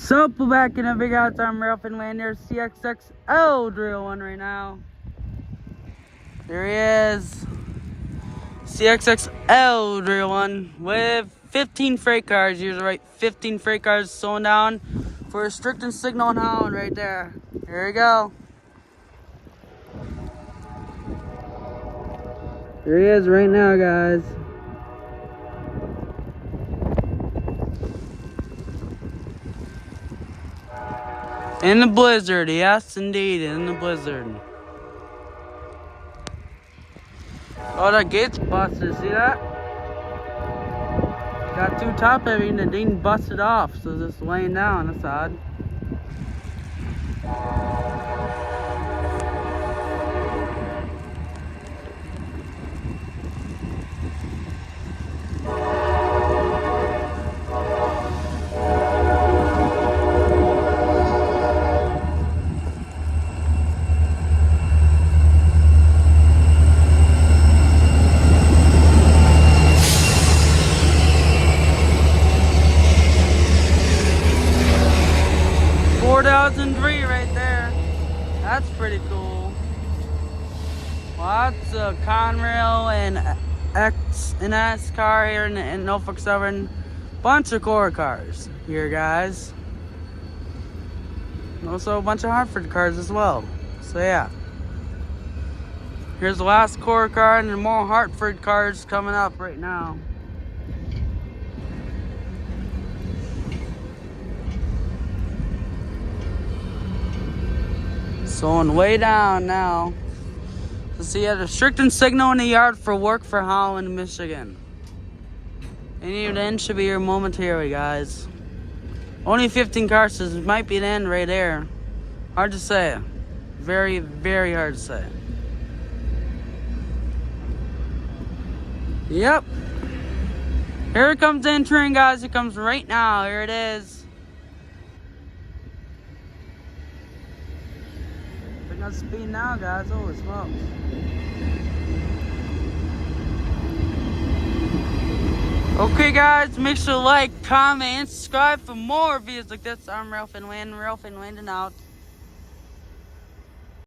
So, we're back in a big house. I'm Ralph and land near CSX L301 right now. There he is. CSX L301 with 15 freight cars. You're right, 15 freight cars slowing down for restricting signal and Holland right there. Here we go. There he is right now, guys. In the blizzard, yes indeed, in the blizzard. Oh, that gate's busted, see that? Got too top heavy and the thing busted off, so it's just laying down, that's odd. $4,003 right there. That's pretty cool. Lots of Conrail and X and S car here in Norfolk Southern. Bunch of core cars here, guys. And also a bunch of Hartford cars as well. So yeah. Here's the last core car and more Hartford cars coming up right now. Slowing way down now. So see, a restricting signal in the yard for work for Holland, Michigan. Any end should be here momentarily, guys. Only 15 cars, so it might be the end right there. Hard to say. Very, very hard to say. Yep. Here it comes entering, guys. It comes right now. Here it is. Picking up speed now, guys. Holy smokes. Okay, guys, make sure to like, comment, and subscribe for more videos like this. I'm Ralph and Landon out.